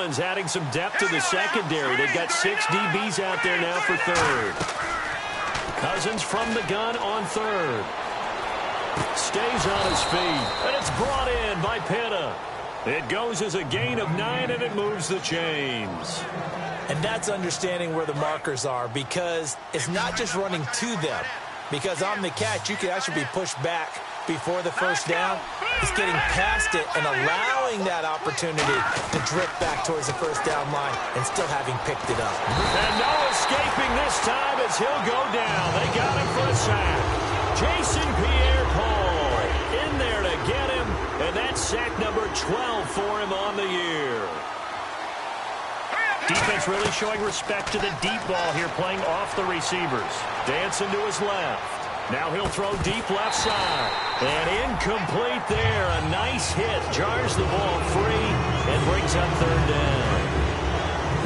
Oakland's adding some depth to the secondary. They've got 6 DBs out there now for third. Cousins from the gun on third. Stays on his feet, and it's brought in by Pitta. It goes as a gain of 9, and it moves the chains. And that's understanding where the markers are, because it's not just running to them. Because on the catch, you can actually be pushed back before the first down. It's getting past it and allowing that opportunity to drift back towards the first down line and still having picked it up. And no escaping this time as he'll go down. They got him for a sack. Jason Pierre-Paul in there to get him, and that's sack number 12 for him on the year. Defense really showing respect to the deep ball here, playing off the receivers. Dancing to his left. Now he'll throw deep left side. And incomplete there. A nice hit. Jars the ball free and brings up third down.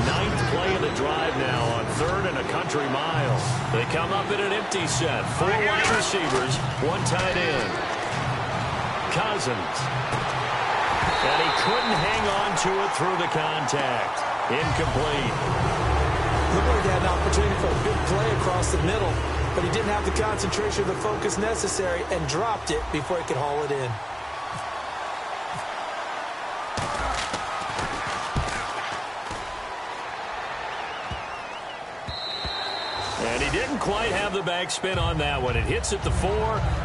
9th play of the drive now on 3rd and a country mile. They come up in an empty set. 4 wide receivers, 1 tight end. Cousins. And he couldn't hang on to it through the contact. Incomplete. Woodward had an opportunity for a big play across the middle, but he didn't have the concentration or the focus necessary and dropped it before he could haul it in. And he didn't quite have the backspin on that one. It hits at the 4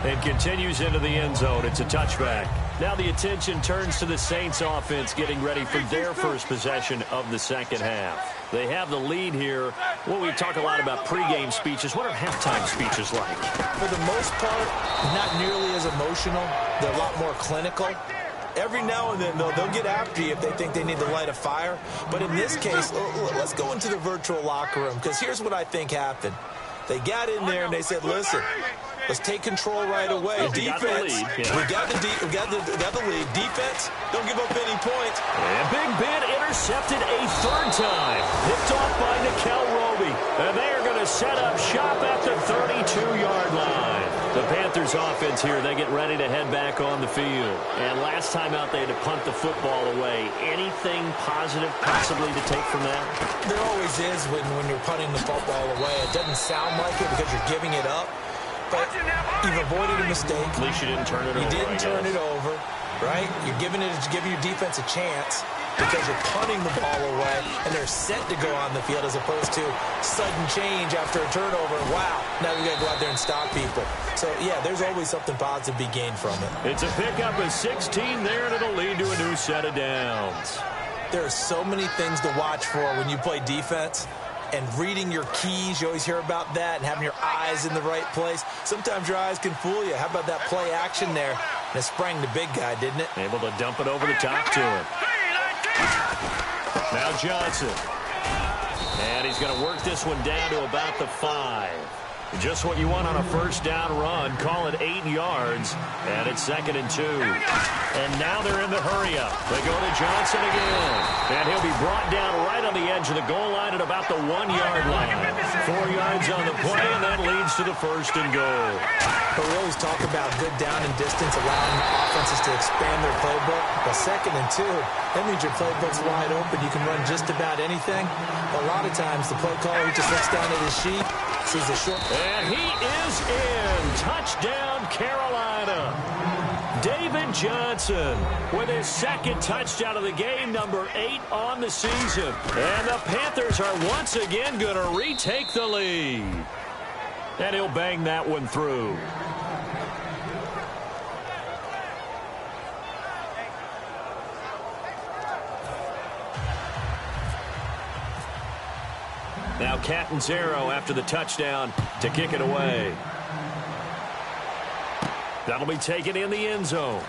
and continues into the end zone. It's a touchback. Now the attention turns to the Saints offense getting ready for their first possession of the second half. They have the lead here. Well, we talk a lot about pregame speeches. What are halftime speeches like? For the most part, not nearly as emotional. They're a lot more clinical. Every now and then, though, they'll get after you if they think they need to light a fire. But in this case, let's go into the virtual locker room, because here's what I think happened. They got in there and they said, listen, let's take control right away. Defense, we got the lead. Defense, don't give up any points. And Big Ben intercepted a 3rd time. Picked off by Nickel Roby. And they are going to set up shop at the 32-yard line. The Panthers offense here, they get ready to head back on the field. And last time out, they had to punt the football away. Anything positive possibly to take from that? There always is when you're punting the football away. It doesn't sound like it because you're giving it up. But you've avoided a mistake. At least you didn't turn it over. You didn't turn it over, right? You're giving your defense a chance because you're punting the ball away, and they're set to go on the field as opposed to sudden change after a turnover. Wow, now we got to go out there and stop people. So, yeah, there's always something positive to be gained from it. It's a pickup of 16 there, and it'll lead to a new set of downs. There are so many things to watch for when you play defense. And reading your keys, you always hear about that, and having your eyes in the right place. Sometimes your eyes can fool you. How about that play action there? And it sprang the big guy, didn't it? Able to dump it over the top to him. Now Johnson. And he's going to work this one down to about the 5. Just what you want on a first down run. Call it 8 yards. And it's 2nd and 2. And now they're in the hurry-up. They go to Johnson again. And he'll be brought down right on the edge of the goal line at about the 1-yard line. 4 yards on the play, and that leads to the 1st and goal. But we always talk about good down and distance, allowing offenses to expand their playbook. But 2nd and 2, that means your playbook's wide open. You can run just about anything. But a lot of times, the play caller, he just looks down at his sheet, sees the short. And he is in. Touchdown, Carolina. David Johnson with his 2nd touchdown of the game, number 8 on the season. And the Panthers are once again going to retake the lead. And he'll bang that one through. Now Catanzaro after the touchdown to kick it away. That'll be taken in the end zone.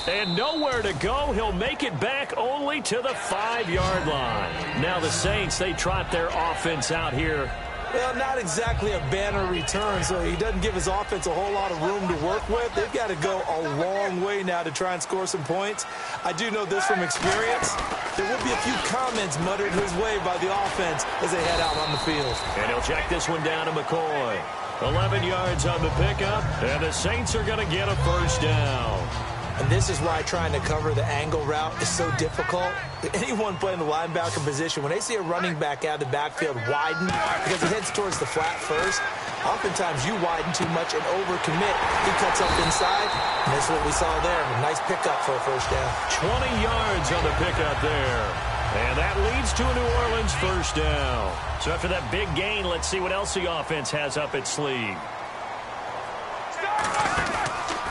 And nowhere to go. He'll make it back only to the 5-yard line. Now the Saints, they trot their offense out here. Well, not exactly a banner return, so he doesn't give his offense a whole lot of room to work with. They've got to go a long way now to try and score some points. I do know this from experience. There will be a few comments muttered his way by the offense as they head out on the field. And he'll check this one down to McCoy. 11 yards on the pickup, and the Saints are going to get a first down. And this is why trying to cover the angle route is so difficult. Anyone playing the linebacker position, when they see a running back out of the backfield widen because he heads towards the flat first, oftentimes you widen too much and overcommit. He cuts up inside, and that's what we saw there. A nice pickup for a first down. 20 yards on the pickup there. And that leads to a New Orleans first down. So after that big gain, let's see what else the offense has up its sleeve.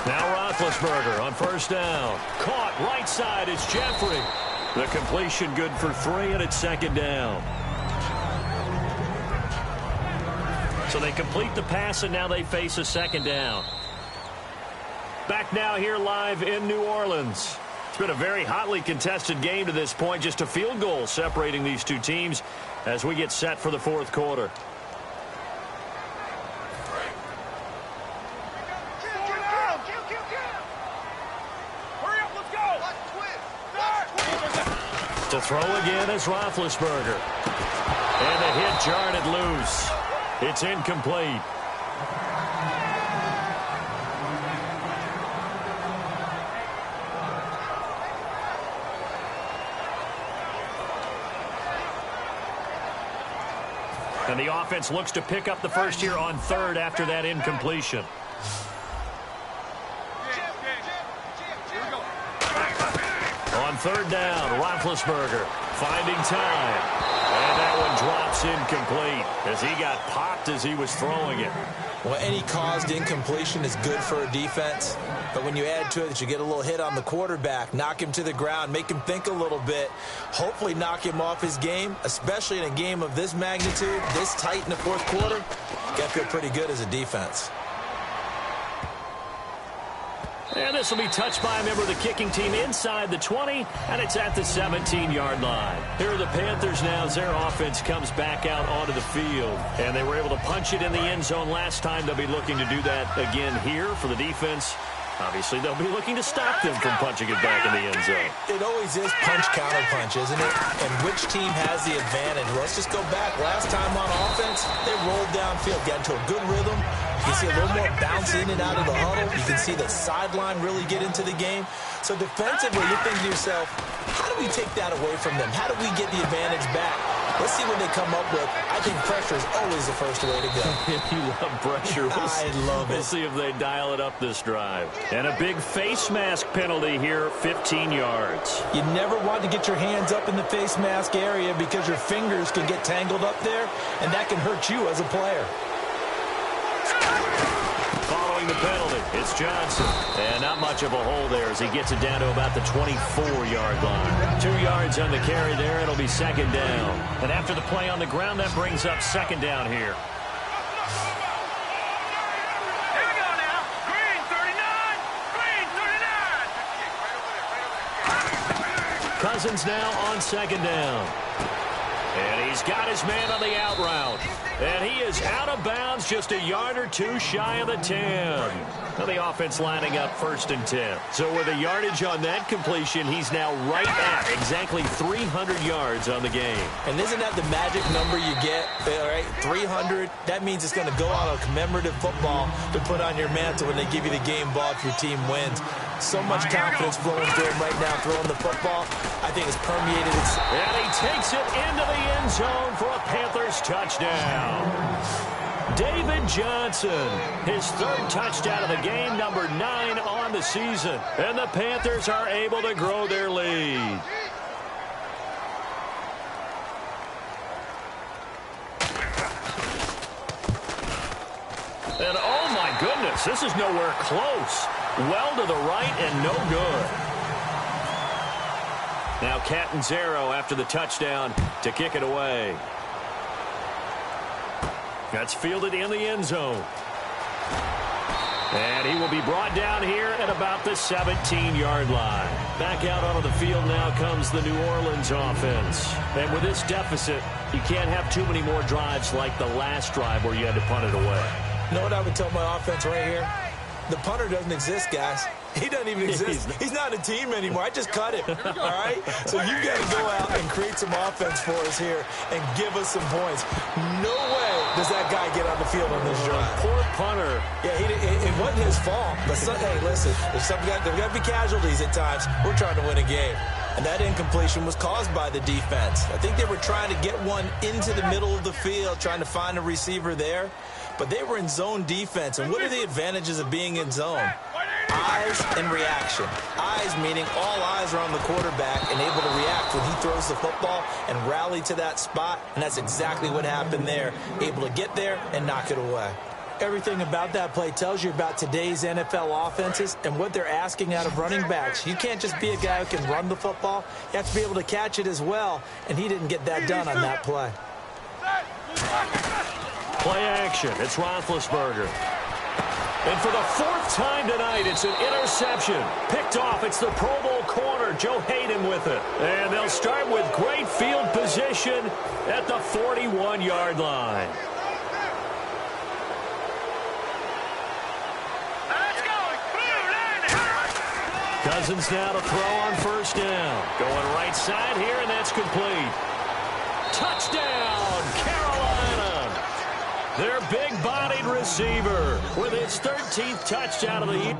Now Roethlisberger on first down. Caught right side is Jeffrey. The completion good for 3, and it's second down. So they complete the pass, and now they face a second down. Back now here live in New Orleans. It's been a very hotly contested game to this point. Just a field goal separating these two teams as we get set for the fourth quarter. To throw again is Roethlisberger. And the hit jarred it loose. It's incomplete. And the offense looks to pick up the first here on third after that incompletion. On third down, Roethlisberger finding time. And that one drops incomplete as he got popped as he was throwing it. Well, any caused incompletion is good for a defense. But when you add to it that you get a little hit on the quarterback, knock him to the ground, make him think a little bit, hopefully knock him off his game, especially in a game of this magnitude, this tight in the fourth quarter, you got to feel pretty good as a defense. And this will be touched by a member of the kicking team inside the 20, and it's at the 17-yard line. Here are the Panthers now as their offense comes back out onto the field. And they were able to punch it in the end zone last time. They'll be looking to do that again here for the defense. Obviously, they'll be looking to stop them from punching it back in the end zone. It always is punch-counter-punch, isn't it? And which team has the advantage? Let's just go back. Last time on offense, they rolled downfield, got into a good rhythm. You can see a little more bounce in and out of the huddle. You can see the sideline really get into the game. So defensively, you're thinking to yourself, how do we take that away from them? How do we get the advantage back? Let's see what they come up with. I think pressure is always the first way to go. You love pressure. I love it. We'll see if they dial it up this drive. And a big face mask penalty here, 15 yards. You never want to get your hands up in the face mask area because your fingers can get tangled up there, and that can hurt you as a player. Following the penalty, it's Johnson. And not much of a hole there as he gets it down to about the 24-yard line. 2 yards on the carry there. It'll be second down. And after the play on the ground, that brings up second down here. Here we go now. Green 39. Green 39. Cousins now on second down. And he's got his man on the out route. And he is out of bounds just a yard or two shy of the 10. Now the offense lining up first and 10. So with a yardage on that completion, he's now right at exactly 300 yards on the game. And isn't that the magic number you get, right? 300, that means it's going to go on a commemorative football to put on your mantle when they give you the game ball if your team wins. So much confidence flowing through him right now, throwing the football. I think it's permeated. And he takes it into the end zone for a Panthers touchdown. David Johnson, his third touchdown of the game, number 9 on the season. And the Panthers are able to grow their lead. And oh my goodness, this is nowhere close. Well to the right and no good. Now Catanzaro after the touchdown to kick it away. That's fielded in the end zone. And he will be brought down here at about the 17-yard line. Back out onto the field now comes the New Orleans offense. And with this deficit, you can't have too many more drives like the last drive where you had to punt it away. You know what I would tell my offense right here? The punter doesn't exist, guys. He doesn't even exist. He's not a team anymore. I just cut him, all right? So you've got to go out and create some offense for us here and give us some points. No way does that guy get on the field on this drive. Poor punter. Yeah, it wasn't his fault. But, hey, listen, there's got to be casualties at times. We're trying to win a game. And that incompletion was caused by the defense. I think they were trying to get one into the middle of the field, trying to find a receiver there. But they were in zone defense. And what are the advantages of being in zone? Eyes and reaction. Eyes meaning all eyes are on the quarterback and able to react when he throws the football and rally to that spot. And that's exactly what happened there. Able to get there and knock it away. Everything about that play tells you about today's NFL offenses and what they're asking out of running backs. You can't just be a guy who can run the football. You have to be able to catch it as well. And he didn't get that done on that play. Play action. It's Roethlisberger. And for the fourth time tonight, it's an interception. Picked off. It's the Pro Bowl corner, Joe Hayden, with it. And they'll start with great field position at the 41-yard line. Cousins now to throw on first down. Going right side here, and that's complete. Touchdown, Carolina. Their big-bodied receiver with his 13th touchdown of the year.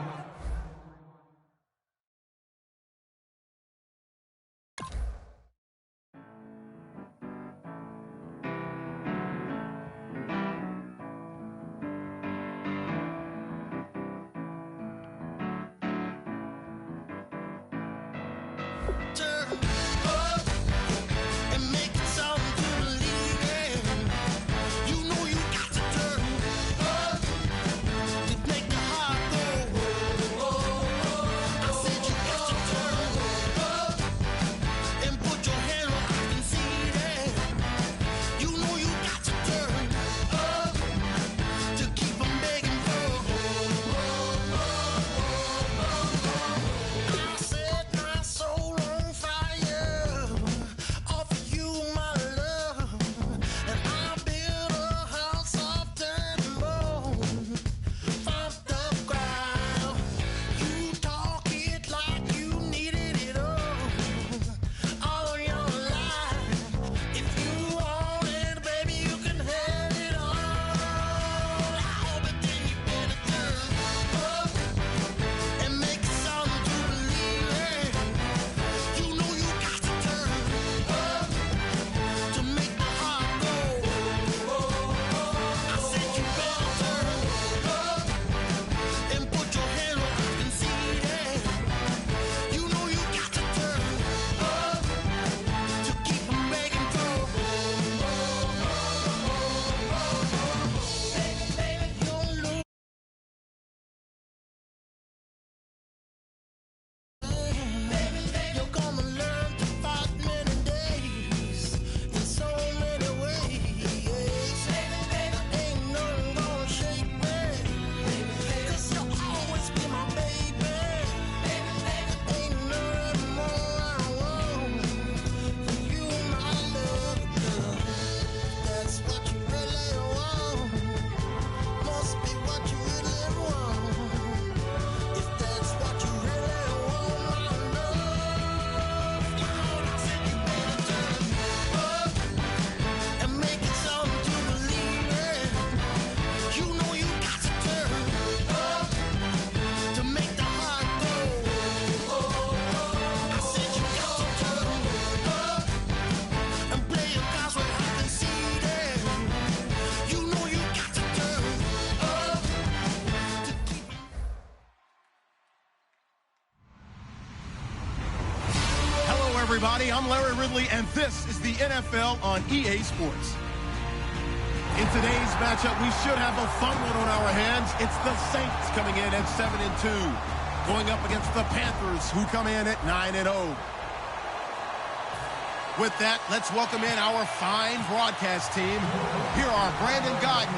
Everybody, I'm Larry Ridley, and this is the NFL on EA Sports. In today's matchup, we should have a fun one on our hands. It's the Saints coming in at 7-2, going up against the Panthers, who come in at 9-0. With that, let's welcome in our fine broadcast team. Here are Brandon Godden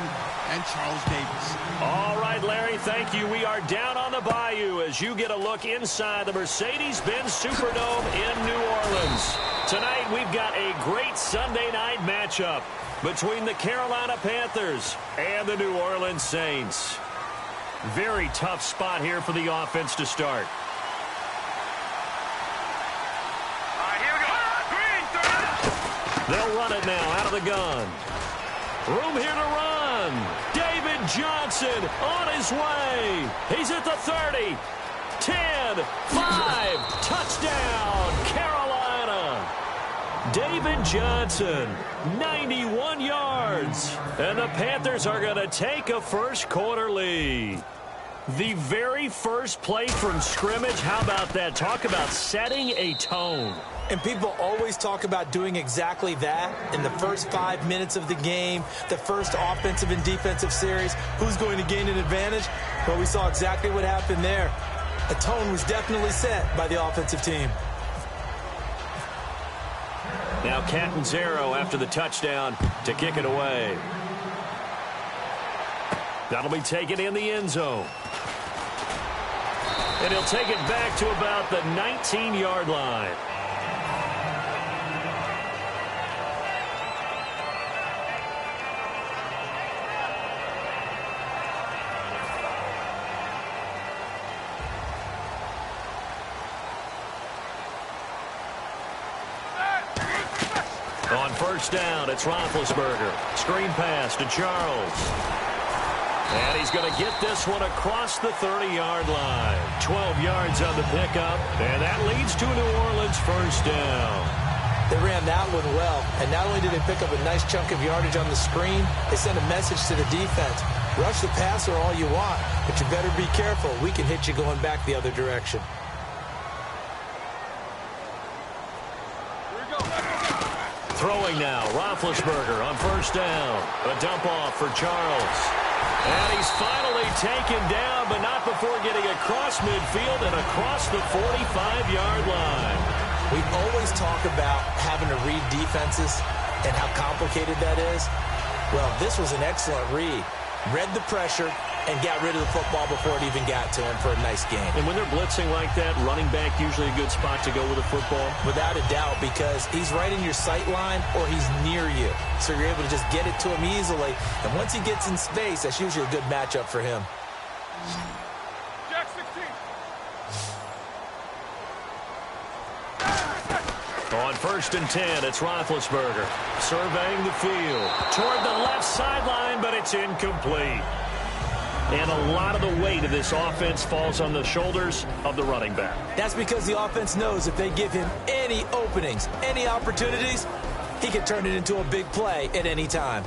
and Charles Davis. All right, Larry, thank you. We are down on the bayou as you get a look inside the Mercedes-Benz Superdome in New Orleans. Tonight, we've got a great Sunday night matchup between the Carolina Panthers and the New Orleans Saints. Very tough spot here for the offense to start. All right, here we go. Green, third. They'll run it now out of the gun. Room here to run. David Johnson on his way. He's at the 30. 10, 5, touchdown, Carolina. David Johnson, 91 yards. And the Panthers are going to take a first quarter lead. The very first play from scrimmage, how about that? Talk about setting a tone. And people always talk about doing exactly that in the first 5 minutes of the game, the first offensive and defensive series. Who's going to gain an advantage? Well, we saw exactly what happened there. A tone was definitely set by the offensive team. Now Catanzaro after the touchdown to kick it away. That'll be taken in the end zone. And he'll take it back to about the 19-yard line. On first down, it's Roethlisberger. Screen pass to Charles. And he's going to get this one across the 30-yard line. 12 yards on the pickup, and that leads to a New Orleans first down. They ran that one well, and not only did they pick up a nice chunk of yardage on the screen, they sent a message to the defense. Rush the passer all you want, but you better be careful. We can hit you going back the other direction. Throwing now, Roethlisberger on first down. A dump off for Charles. And he's finally taken down, but not before getting across midfield and across the 45-yard line. We always talk about having to read defenses and how complicated that is. Well, this was an excellent read. Read the pressure and got rid of the football before it even got to him for a nice game. And when they're blitzing like that, running back usually a good spot to go with a football? Without a doubt, because he's right in your sight line or he's near you. So you're able to just get it to him easily. And once he gets in space, that's usually a good matchup for him. Jack 16. On first and 10, it's Roethlisberger surveying the field toward the left sideline, but it's incomplete. And a lot of the weight of this offense falls on the shoulders of the running back. That's because the offense knows if they give him any openings, any opportunities, he can turn it into a big play at any time.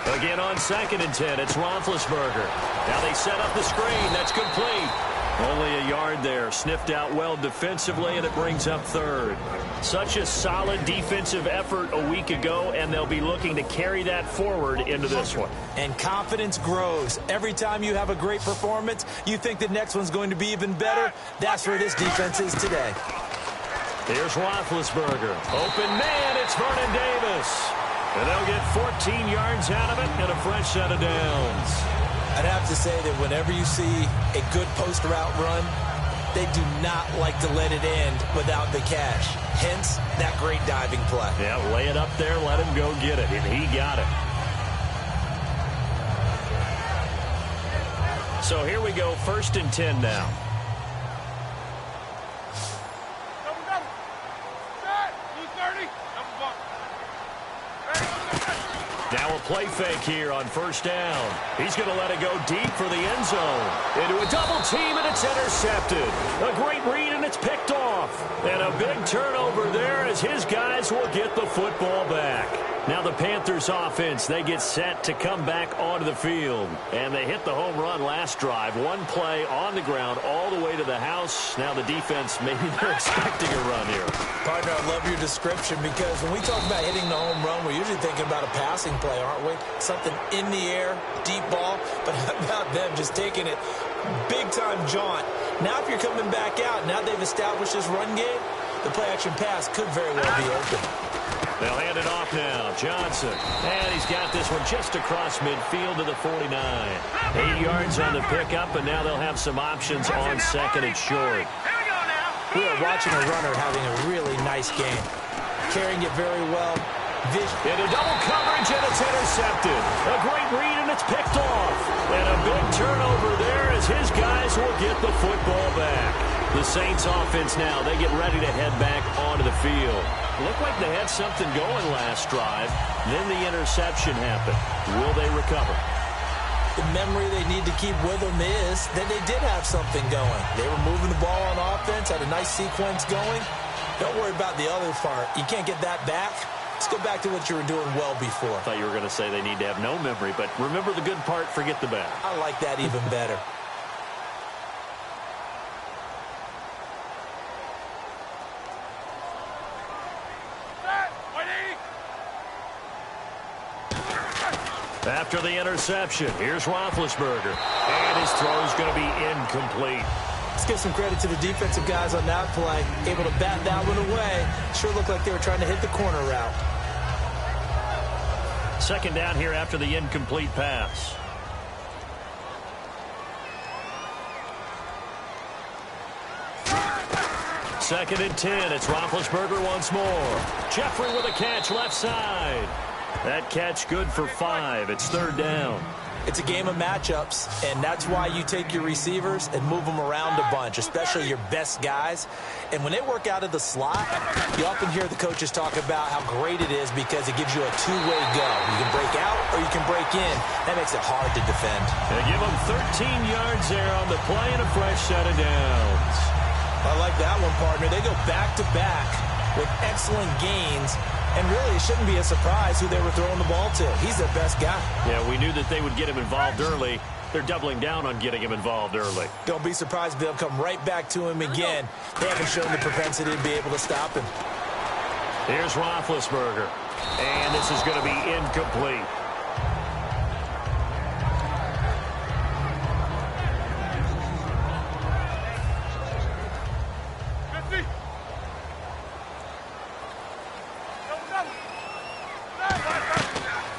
Again on second and 10, it's Roethlisberger. Now they set up the screen. That's complete. Only a yard there. Sniffed out well defensively, and it brings up third. Such a solid defensive effort a week ago, and they'll be looking to carry that forward into this one. And confidence grows. Every time you have a great performance, you think the next one's going to be even better. That's where this defense is today. Here's Roethlisberger. Open man, it's Vernon Davis. And they'll get 14 yards out of it and a fresh set of downs. I'd have to say that whenever you see a good post route run, they do not like to let it end without the catch. Hence, that great diving play. Yeah, lay it up there, let him go get it, and he got it. So here we go, first and 10 now. Now a play fake here on first down. He's going to let it go deep for the end zone. Into a double team, and it's intercepted. A great read, and it's picked off. And a big turnover there as his guys will get the football back. Now the Panthers offense, they get set to come back onto the field. And they hit the home run last drive. One play on the ground all the way to the house. Now the defense, maybe they're expecting a run here. Partner, I love your description because when we talk about hitting the home run, we're usually thinking about a passing play, aren't we? Something in the air, deep ball. But how about them just taking it big-time jaunt? Now if you're coming back out, now they've established this run game, the play-action pass could very well be open. They'll hand it off now. Johnson. And he's got this one just across midfield to the 49. 8 yards on the pickup, and now they'll have some options on second and short. We are watching a runner having a really nice game. Carrying it very well. vision. Into double coverage, and it's intercepted. A great read, and it's picked off. And a big turnover there as his guys will get the football back. The Saints offense now, they get ready to head back onto the field. Looked like they had something going last drive. Then the interception happened. Will they recover? The memory they need to keep with them is that they did have something going. They were moving the ball on offense, had a nice sequence going. Don't worry about the other part. You can't get that back. Let's go back to what you were doing well before. I thought you were going to say they need to have no memory, but remember the good part, forget the bad. I like that even better. After the interception, here's Roethlisberger. And his throw is going to be incomplete. Let's give some credit to the defensive guys on that play. Able to bat that one away. Sure looked like they were trying to hit the corner route. Second down here after the incomplete pass. Second and 10. It's Roethlisberger once more. Jeffrey with a catch left side. That catch good for 5. It's third down. It's a game of matchups, and that's why you take your receivers and move them around a bunch, especially your best guys. And when they work out of the slot, you often hear the coaches talk about how great it is because it gives you a two-way go. You can break out or you can break in. That makes it hard to defend. They give them 13 yards there on the play and a fresh set of downs. I like that one, partner. They go back-to-back with excellent gains. And really, it shouldn't be a surprise who they were throwing the ball to. He's their best guy. Yeah, we knew that they would get him involved early. They're doubling down on getting him involved early. Don't be surprised if they'll come right back to him again. They haven't shown the propensity to be able to stop him. Here's Roethlisberger. And this is going to be incomplete.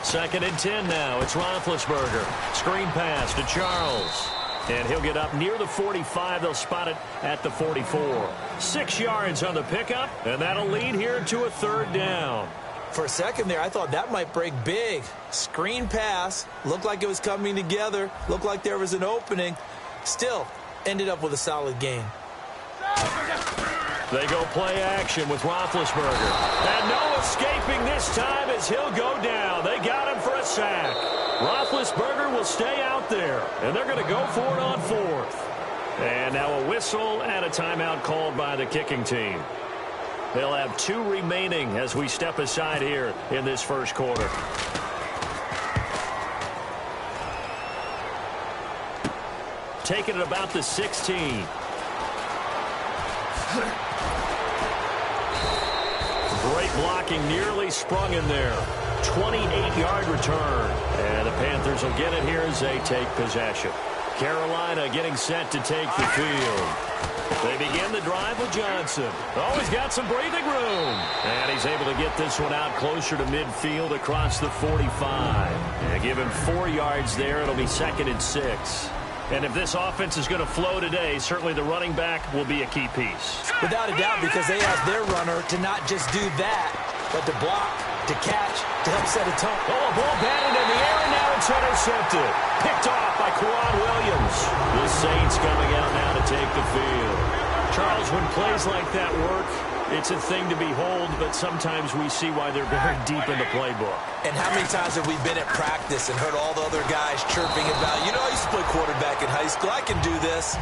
Second and 10 now. It's Roethlisberger. Screen pass to Charles. And he'll get up near the 45. They'll spot it at the 44. 6 yards on the pickup, and that'll lead here to a third down. For a second there, I thought that might break big. Screen pass. Looked like it was coming together. Looked like there was an opening. Still, ended up with a solid gain. They go play action with Roethlisberger. And no escaping this time as he'll go down. They got him for a sack. Roethlisberger will stay out there, and they're going to go for it on fourth. And now a whistle and a timeout called by the kicking team. They'll have 2 remaining as we step aside here in this first quarter. Taking it about the 16. Great blocking, nearly sprung in there. 28-yard return. And the Panthers will get it here as they take possession. Carolina getting set to take the field. They begin the drive with Johnson. Oh, he's got some breathing room. And he's able to get this one out closer to midfield across the 45. And give him 4 yards there. It'll be second and 6. And if this offense is going to flow today, certainly the running back will be a key piece. Without a doubt, because they asked their runner to not just do that, but to block, to catch, to help set a tone. Oh, a ball batted in the air, and now it's intercepted. Picked off by Quan Williams. The Saints coming out now to take the field. Charles, when plays like that work, it's a thing to behold, but sometimes we see why they're very deep in the playbook. And how many times have we been at practice and heard all the other guys chirping about, you know, I used to play quarterback in high school, I can do this,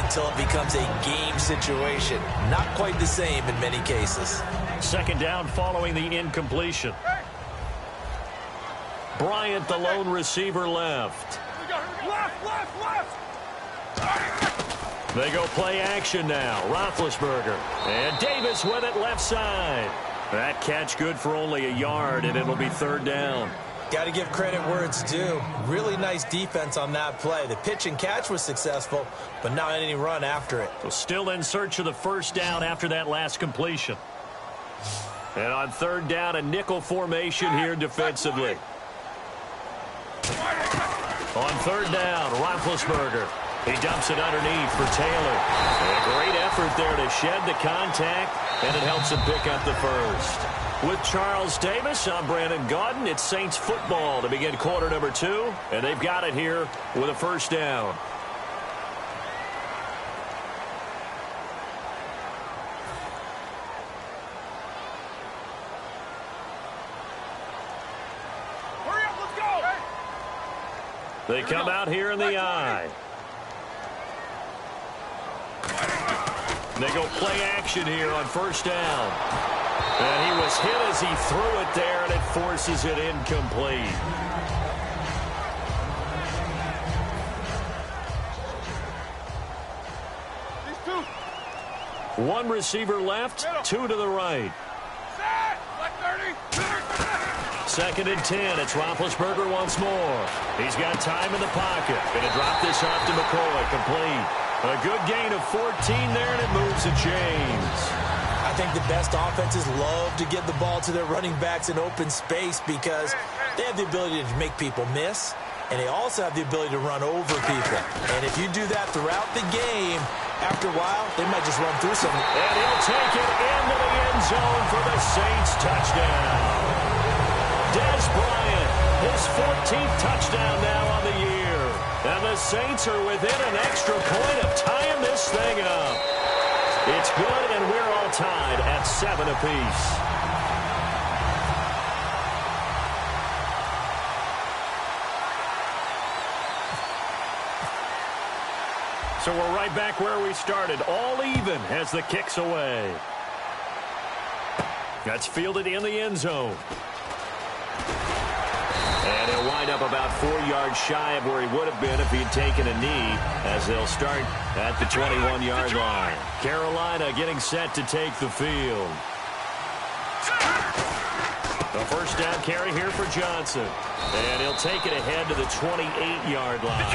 until it becomes a game situation. Not quite the same in many cases. Second down following the incompletion. Bryant, the lone receiver, left. They go play action now. Roethlisberger. And Davis with it left side. That catch good for only a yard, and it'll be third down. Got to give credit where it's due. Really nice defense on that play. The pitch and catch was successful, but not any run after it. So still in search of the first down after that last completion. And on third down, a nickel formation here defensively. On third down, Roethlisberger. He dumps it underneath for Taylor. And a great effort there to shed the contact, and it helps him pick up the first. With Charles Davis, I'm Brandon Gaudin. It's Saints football to begin quarter number 2, and they've got it here with a first down. Hurry up, let's go! They come out here in the I. They go play action here on first down. And he was hit as he threw it there, and it forces it incomplete. One receiver left, 2 to the right. Second and 10. It's Roethlisberger once more. He's got time in the pocket. Going to drop this off to McCoy. Complete. A good gain of 14 there, and it moves the chains. I think the best offenses love to get the ball to their running backs in open space because they have the ability to make people miss, and they also have the ability to run over people. And if you do that throughout the game, after a while, they might just run through something. And he'll take it into the end zone for the Saints touchdown. Dez Bryant, his 14th touchdown now on the year. And the Saints are within an extra point of tying this thing up. It's good, and we're all tied at 7 apiece. So we're right back where we started, all even as the kick's away. That's fielded in the end zone. And he'll wind up about 4 yards shy of where he would have been if he'd taken a knee, as they'll start at the 21-yard line. Carolina getting set to take the field. The first down carry here for Johnson. And he'll take it ahead to the 28-yard line.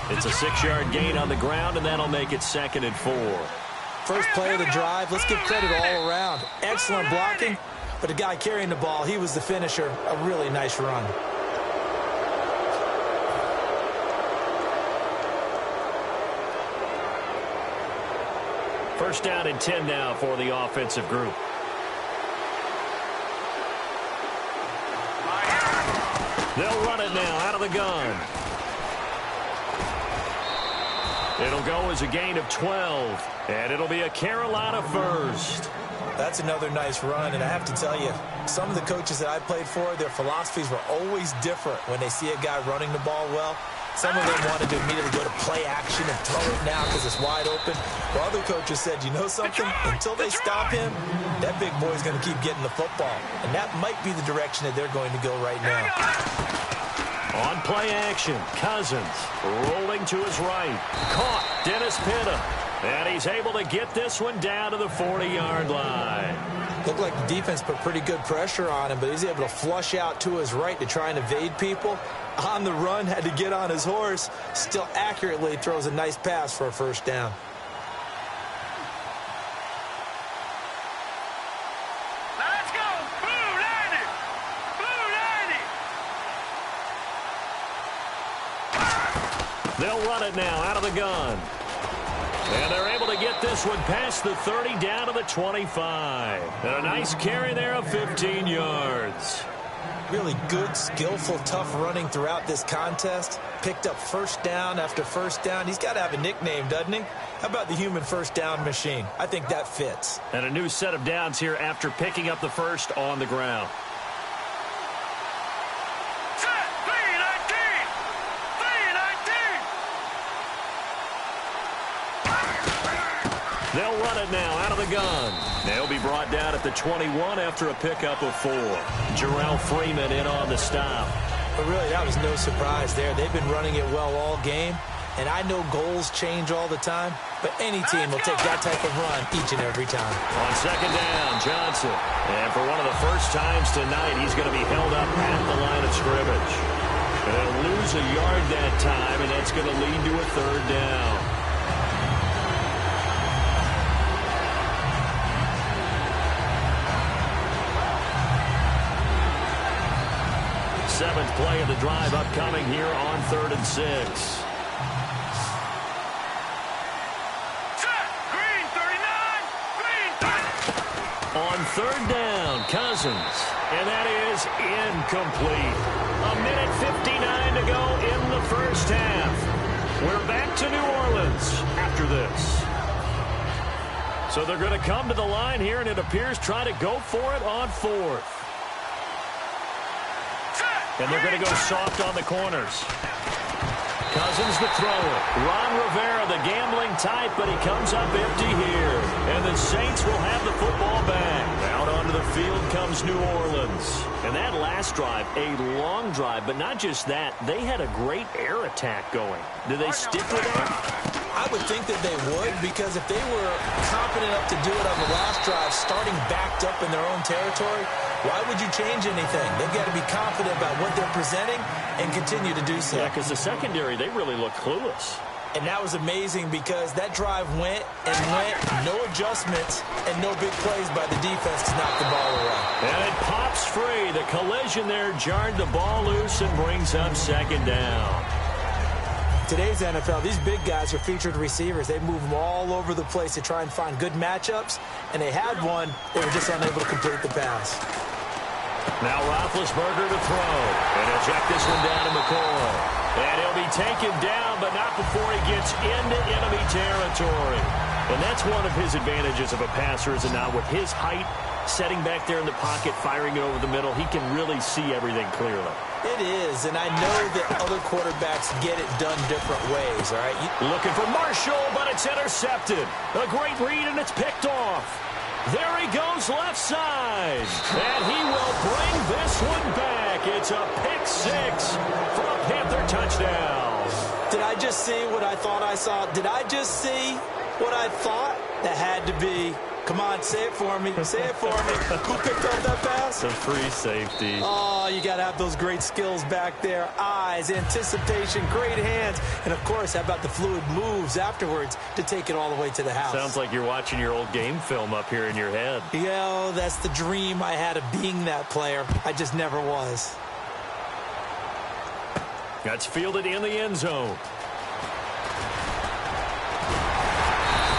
It's a 6-yard gain on the ground, and that'll make it 2nd and 4. First play of the drive, let's give credit all around. Excellent blocking, but the guy carrying the ball, he was the finisher. A really nice run. First down and 10 now for the offensive group. They'll run it now out of the gun. It'll go as a gain of 12, and it'll be a Carolina first. That's another nice run, and I have to tell you, some of the coaches that I played for, their philosophies were always different when they see a guy running the ball well. Some of them wanted to immediately go to play action and throw it now because it's wide open. While other coaches said, you know something? Until they stop him, that big boy's going to keep getting the football. And that might be the direction that they're going to go right now. On play action, Cousins rolling to his right. Caught, Dennis Pitta. And he's able to get this one down to the 40-yard line. Looked like the defense put pretty good pressure on him, but he's able to flush out to his right to try and evade people. On the run, had to get on his horse. Still accurately throws a nice pass for a first down. Let's go! Blue 90! Blue 90! They'll run it now out of the gun. And they're able to get this one past the 30 down to the 25. And a nice carry there of 15 yards. Really good, skillful, tough running throughout this contest. Picked up first down after first down. He's got to have a nickname, doesn't he? How about the human first down machine? I think that fits. And a new set of downs here after picking up the first on the ground. Set! 319! 319! They'll run it now out of the gun. They'll be brought down at the 21 after a pickup of 4. Jarrell Freeman in on the stop. But really, that was no surprise there. They've been running it well all game. And I know goals change all the time, but any team will take that type of run each and every time. On second down, Johnson. And for one of the first times tonight, he's going to be held up at the line of scrimmage. And they'll lose a yard that time, and that's going to lead to a third down. Seventh play of the drive upcoming here on 3rd and 6. Set! Green 39! Green 30! On On third down, Cousins. And that is incomplete. 1:59 to go in the first half. We're back to New Orleans after this. So they're going to come to the line here, and it appears try to go for it on fourth. And they're going to go soft on the corners. Cousins the thrower. Ron Rivera, the gambling type, but he comes up empty here. And the Saints will have the football back. Out onto the field comes New Orleans. And that last drive, a long drive, but not just that. They had a great air attack going. Do they stick with that? I would think that they would, because if they were confident enough to do it on the last drive, starting backed up in their own territory, why would you change anything? They've got to be confident about what they're presenting and continue to do so. Yeah, because the secondary, they really look clueless. And that was amazing because that drive went and went, no adjustments, and no big plays by the defense to knock the ball away. And it pops free. The collision there jarred the ball loose and brings up second down. Today's NFL, these big guys are featured receivers. They move them all over the place to try and find good matchups, and they had one. They were just unable to complete the pass. Now Roethlisberger to throw. And he'll check this one down to McCoy. And he'll be taken down, but not before he gets into enemy territory. And that's one of his advantages of a passer, is it not? With his height, setting back there in the pocket, firing it over the middle, he can really see everything clearly. It is, and I know that other quarterbacks get it done different ways, all right? Looking for Marshall, but it's intercepted. A great read, and it's picked off. There he goes left side. And he will bring this one back. It's a pick six for a Panther touchdown. Did I just see what I thought I saw? Did I just see what I thought? That had to be. Come on, say it for me. Say it for me. Who picked up that pass? The free safety. Oh, you got to have those great skills back there. Eyes, anticipation, great hands. And, of course, how about the fluid moves afterwards to take it all the way to the house? Sounds like you're watching your old game film up here in your head. Yeah, that's the dream I had of being that player. I just never was. That's fielded in the end zone.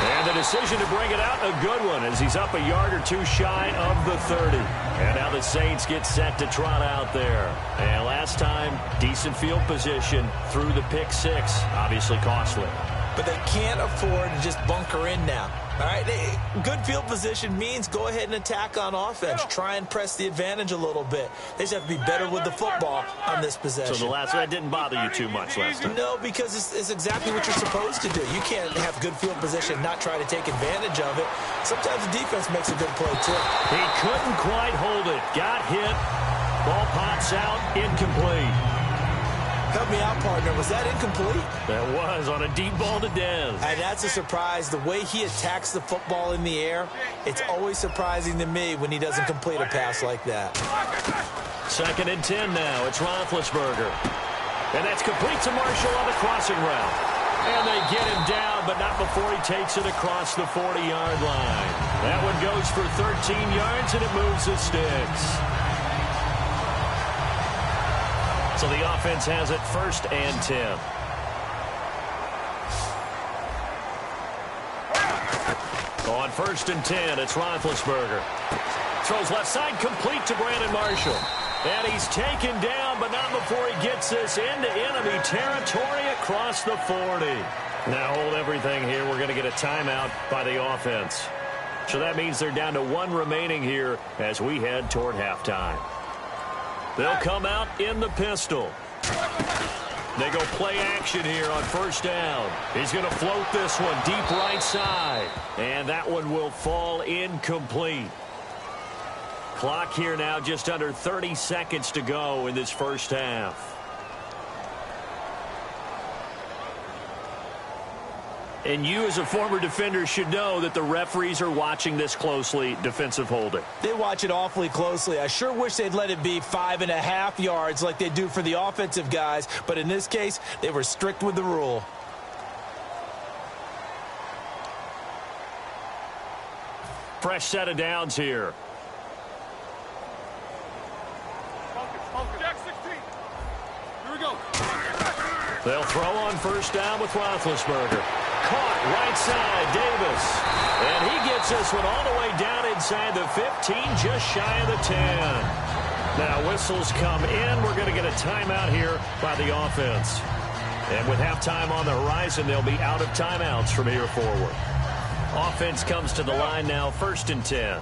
And the decision to bring it out, a good one, as he's up a yard or two shy of the 30. And now the Saints get set to trot out there. And last time, decent field position through the pick six. Obviously costly. But they can't afford to just bunker in now. All right, good field position means go ahead and attack on offense. Try and press the advantage a little bit. They just have to be better with the football on this possession. So the last one didn't bother you too much last time? No, because it's exactly what you're supposed to do. You can't have good field position and not try to take advantage of it. Sometimes the defense makes a good play, too. He couldn't quite hold it. Got hit. Ball pops out. Incomplete. Help me out, partner. Was that incomplete? That was on a deep ball to Dez. And that's a surprise. The way he attacks the football in the air, it's always surprising to me when he doesn't complete a pass like that. 2nd and 10 now. It's Roethlisberger. And that's complete to Marshall on the crossing route. And they get him down, but not before he takes it across the 40-yard line. That one goes for 13 yards, and it moves the sticks. So the offense has it 1st and 10. On 1st and 10, it's Roethlisberger. Throws left side, complete to Brandon Marshall. And he's taken down, but not before he gets this into enemy territory across the 40. Now hold everything here. We're going to get a timeout by the offense. So that means they're down to 1 remaining here as we head toward halftime. They'll come out in the pistol. They go play action here on 1st down. He's going to float this one deep right side. And that one will fall incomplete. Clock here now just under 30 seconds to go in this first half. And you as a former defender should know that the referees are watching this closely, defensive holding. They watch it awfully closely. I sure wish they'd let it be 5.5 yards like they do for the offensive guys. But in this case, they were strict with the rule. Fresh set of downs here. Jack 16. Here we go. They'll throw on first down with Roethlisberger. Caught right side, Davis. And he gets this one all the way down inside the 15, just shy of the 10. Now whistles come in. We're going to get a timeout here by the offense. And with halftime on the horizon, they'll be out of timeouts from here forward. Offense comes to the line now, 1st and 10.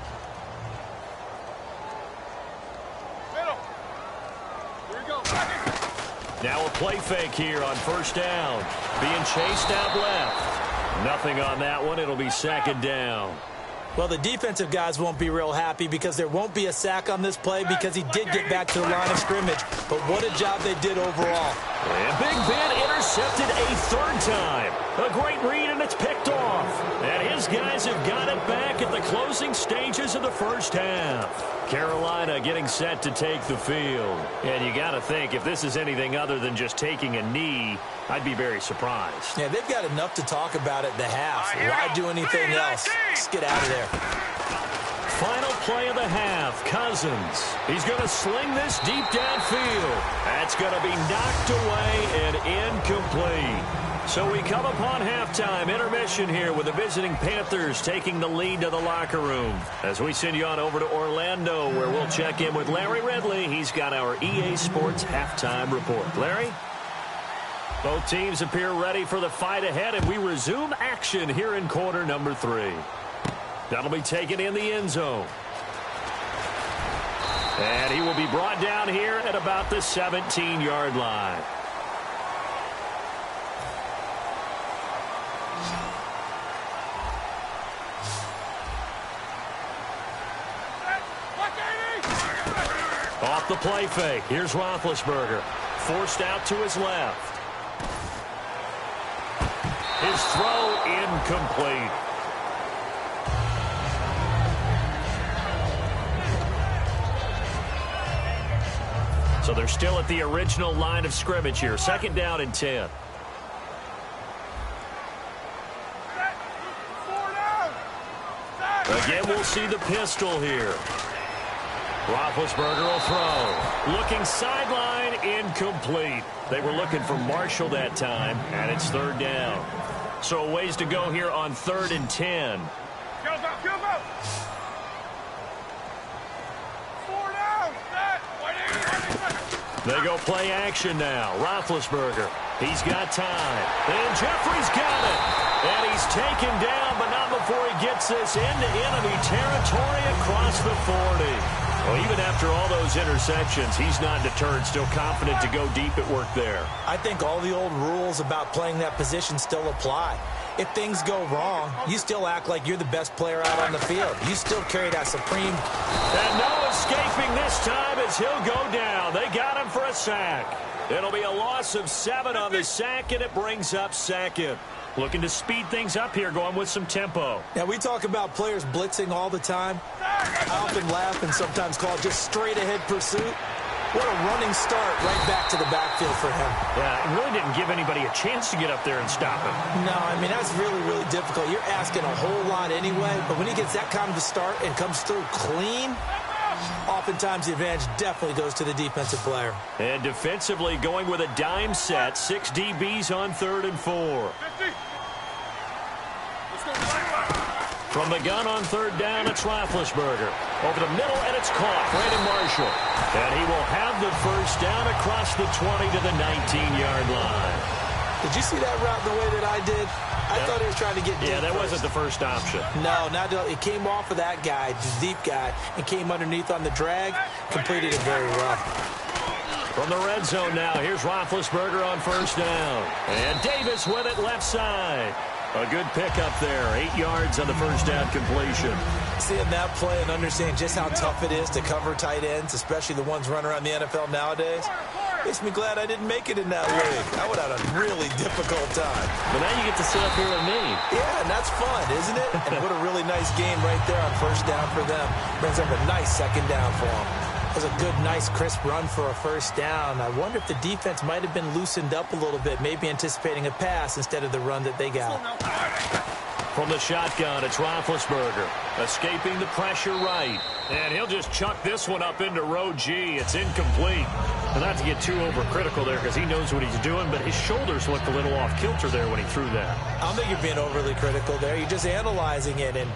Now a play fake here on first down. Being chased out left. Nothing on that one. It'll be 2nd down. Well, the defensive guys won't be real happy because there won't be a sack on this play because he did get back to the line of scrimmage. But what a job they did overall. And Big Ben intercepted a 3rd time. A great read, and it's picked off. And his guys have got it back at the closing stages of the first half. Carolina getting set to take the field. And you got to think, if this is anything other than just taking a knee, I'd be very surprised. Yeah, they've got enough to talk about at the half. Why do anything else? Just get out of there. Final play of the half, Cousins. He's going to sling this deep downfield. That's going to be knocked away and incomplete. So we come upon halftime, intermission here with the visiting Panthers taking the lead to the locker room. As we send you on over to Orlando, where we'll check in with Larry Ridley. He's got our EA Sports halftime report. Larry? Both teams appear ready for the fight ahead, and we resume action here in quarter number 3. That'll be taken in the end zone. And he will be brought down here at about the 17-yard line. Off the play fake. Here's Roethlisberger. Forced out to his left. His throw incomplete. So they're still at the original line of scrimmage here. 2nd down and 10. Again, we'll see the pistol here. Roethlisberger will throw. Looking sideline, incomplete. They were looking for Marshall that time, and it's 3rd down. So a ways to go here on 3rd and 10. They go play action now. Roethlisberger. He's got time. And Jeffrey's got it. And he's taken down, but not before he gets this into enemy territory across the 40. Well, even after all those interceptions, he's not deterred, still confident to go deep at work there. I think all the old rules about playing that position still apply. If things go wrong, you still act like you're the best player out on the field. You still carry that supreme. And no escaping this time as he'll go down. They got him for a sack. It'll be a loss of 7 on the sack, and it brings up 2nd. Looking to speed things up here, going with some tempo. Now, we talk about players blitzing all the time. I often laugh and sometimes call it just straight-ahead pursuit. What a running start right back to the backfield for him. Yeah, it really didn't give anybody a chance to get up there and stop him. No, I mean, that's really, really difficult. You're asking a whole lot anyway, but when he gets that kind of a start and comes through clean, oftentimes the advantage definitely goes to the defensive player. And defensively going with a dime set, 6 DBs on 3rd and 4. From the gun on 3rd down, it's Roethlisberger. Over the middle, and it's caught. Brandon Marshall. And he will have the first down across the 20 to the 19-yard line. Did you see that route the way that I did? I thought he was trying to get deep. Yeah, that first. wasn't the first option. No, not it came off of that guy, the deep guy, and came underneath on the drag. Completed it very well. From the red zone now, here's Roethlisberger on first down. And Davis with it left side. A good pickup there. 8 yards on the first down completion. Seeing that play and understanding just how tough it is to cover tight ends, especially the ones running around the NFL nowadays, makes me glad I didn't make it in that league. I would have had a really difficult time. But now you get to sit up here with me. Yeah, and that's fun, isn't it? And what a really nice game right there on first down for them. Brings up a nice 2nd down for them. That was a good, nice, crisp run for a first down. I wonder if the defense might have been loosened up a little bit, maybe anticipating a pass instead of the run that they got. From the shotgun, it's Roethlisberger. Escaping the pressure right. And he'll just chuck this one up into row G. It's incomplete. And not to get too overcritical there because he knows what he's doing, but his shoulders looked a little off kilter there when he threw that. I don't think you're being overly critical there. You're just analyzing it, and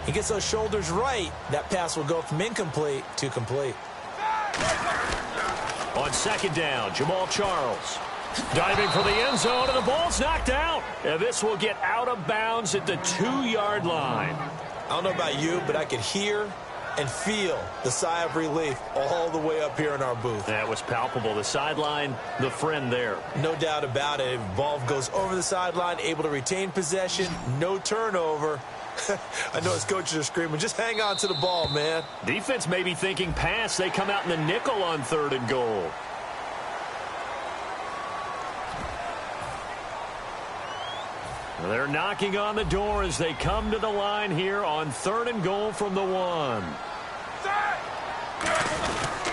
he gets those shoulders right. That pass will go from incomplete to complete. On second down, Jamal Charles. Diving for the end zone, and the ball's knocked out. And this will get out of bounds at the 2-yard line. I don't know about you, but I could hear and feel the sigh of relief all the way up here in our booth. That was palpable. The sideline, the friend there. No doubt about it. Ball goes over the sideline, able to retain possession, no turnover. I know his coaches are screaming, just hang on to the ball, man. Defense may be thinking pass. They come out in the nickel on 3rd and goal. They're knocking on the door as they come to the line here on 3rd and goal from the 1.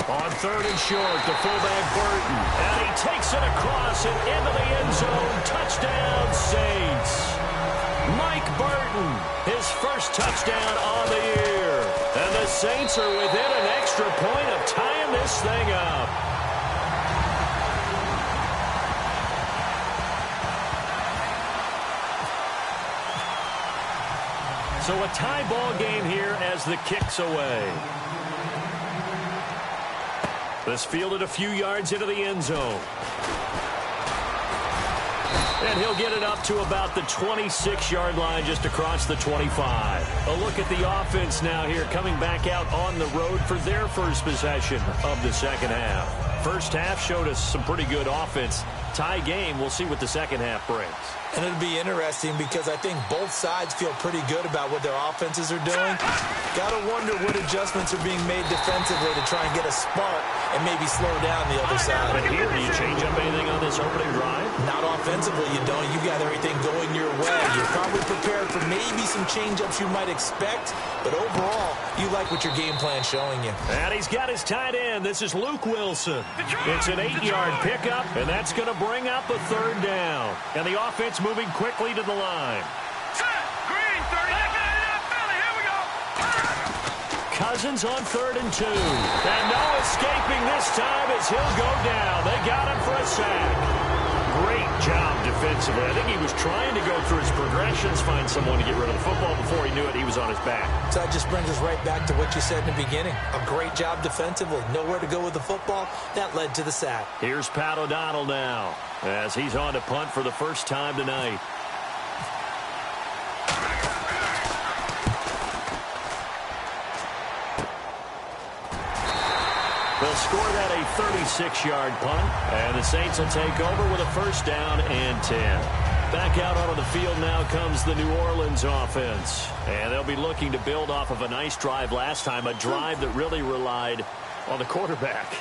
On 3rd and short, the fullback Burton. And he takes it across and into the end zone. Touchdown, Saints. Mike Burton, his first touchdown on the year. And the Saints are within an extra point of tying this thing up. So a tie ball game here as the kick's away. This fielded a few yards into the end zone. And he'll get it up to about the 26-yard line just across the 25. A look at the offense now here coming back out on the road for their first possession of the second half. First half showed us some pretty good offense. Tie game, we'll see what the second half brings. And it'll be interesting because I think both sides feel pretty good about what their offenses are doing. Got to wonder what adjustments are being made defensively to try and get a spark and maybe slow down the other side. But here, do you change up anything on this opening drive? Not offensively, you don't. You got everything going your way. You're probably prepared for maybe some change-ups you might expect, but overall, you like what your game plan's showing you. And he's got his tight end. This is Luke Wilson. It's an 8-yard pickup, and that's going to bring up a 3rd down. And the offense moving quickly to the line. Green, 30. Here we go. Cousins on 3rd and 2. And no escaping this time as he'll go down. They got him for a sack. Great job defensively. I think he was trying to go through his progressions, find someone to get rid of the football. Before he knew it, he was on his back. So that just brings us right back to what you said in the beginning. A great job defensively. Nowhere to go with the football. That led to the sack. Here's Pat O'Donnell now as he's on to punt for the first time tonight. They'll score that a 36-yard punt, and the Saints will take over with a 1st down and 10. Back out onto the field now comes the New Orleans offense, and they'll be looking to build off of a nice drive last time, a drive that really relied on the quarterback.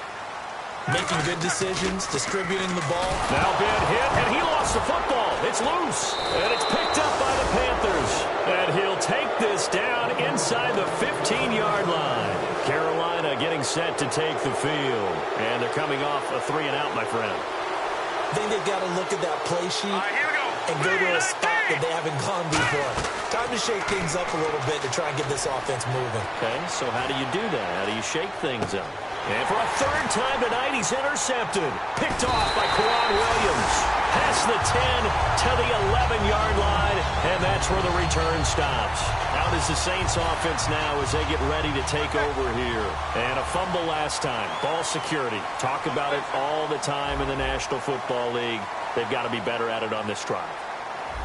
Making good decisions, distributing the ball. Now bad hit, and he lost the football. It's loose, and it's picked up by the Panthers. And he'll take this down inside the 15-yard line. Carolina getting set to take the field. And they're coming off a 3-and-out, my friend. I think they've got to look at that play sheet Here we go. and go to a spot that they haven't gone before. Time to shake things up a little bit to try and get this offense moving. Okay, so how do you do that? How do you shake things up? And for a 3rd time tonight, he's intercepted. Picked off by Kwan Williams. Past the 10 to the 11-yard line, and that's where the return stops. Out is the Saints offense now as they get ready to take over here. And a fumble last time. Ball security. Talk about it all the time in the National Football League. They've got to be better at it on this drive.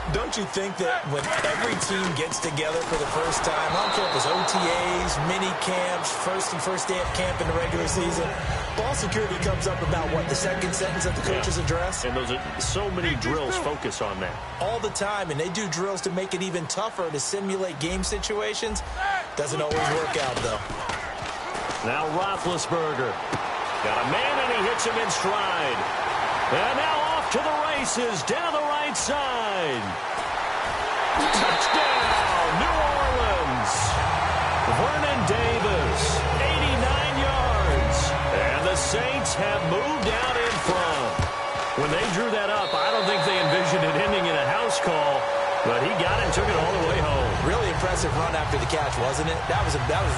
Don't you think that when every team gets together for the first time, I don't care if it's OTAs, mini camps, first day of camp in the regular season, ball security comes up about, what, the second sentence that the coaches address? And those are so many drills focus on that. All the time, and they do drills to make it even tougher to simulate game situations. Doesn't always work out, though. Now Roethlisberger. Got a man, and he hits him in stride. And now off to the races, down the right side. Touchdown, New Orleans. Vernon Davis, 89 yards. And the Saints have moved out in front. When they drew that up, I don't think they envisioned it ending in a house call, but he got it and took it all the way home. impressive run after the catch, wasn't it? That was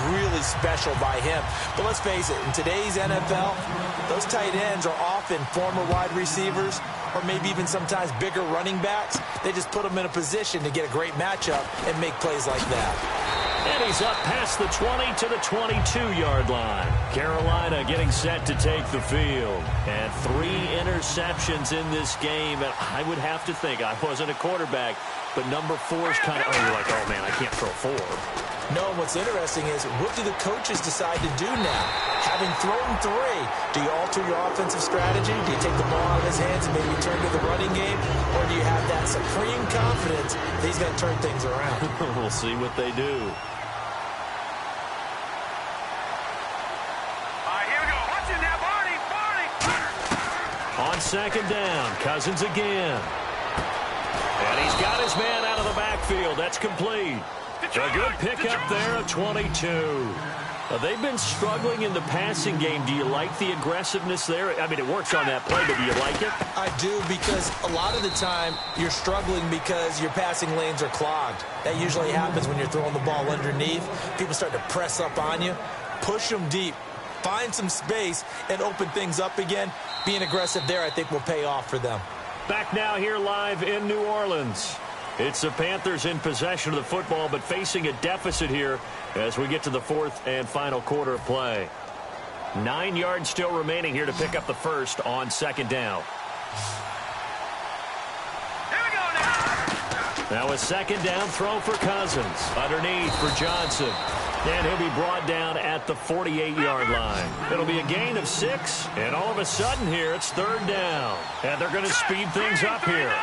really special by him. But let's face it, in today's NFL, those tight ends are often former wide receivers or maybe even sometimes bigger running backs. They just put them in a position to get a great matchup and make plays like that. And he's up past the 20 to the 22-yard line. Carolina getting set to take the field. And 3 interceptions in this game. And I would have to think, I wasn't a quarterback, but number 4 is kind of, you're like, oh, man, I can't throw 4. No, what's interesting is, what do the coaches decide to do now? Having thrown 3, do you alter your offensive strategy? Do you take the ball out of his hands and maybe turn to the running game? Or do you have that supreme confidence that he's going to turn things around? We'll see what they do. On second down, Cousins again. And he's got his man out of the backfield. That's complete. A good pickup there of 22. They've been struggling in the passing game. Do you like the aggressiveness there? I mean, it works on that play, but do you like it? I do, because a lot of the time you're struggling because your passing lanes are clogged. That usually happens when you're throwing the ball underneath. People start to press up on you. Push them deep. Find some space and open things up again. Being aggressive there, I think, will pay off for them. Back now here live in New Orleans. It's the Panthers in possession of the football, but facing a deficit here as we get to the 4th and final quarter of play. 9 yards still remaining here to pick up the first on second down. Here we go now. Now a second down throw for Cousins. Underneath for Johnson. And he'll be brought down at the 48-yard line. It'll be a gain of 6, and all of a sudden here, it's 3rd down. And they're going to speed things up here.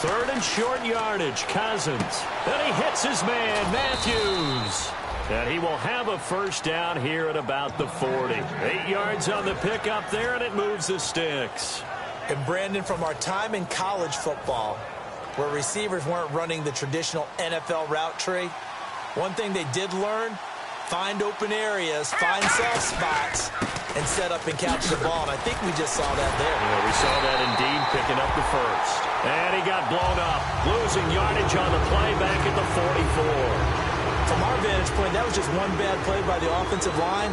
3rd and short yardage, Cousins. And he hits his man, Matthews. And he will have a first down here at about the 40. 8 yards on the pickup there, and it moves the sticks. And Brandon, from our time in college football, where receivers weren't running the traditional NFL route tree, one thing they did learn, find open areas, find soft spots, and set up and catch the ball. And I think we just saw that there. Yeah, we saw that indeed, picking up the first. And he got blown up, losing yardage on the play back at the 44. From our vantage point, that was just one bad play by the offensive line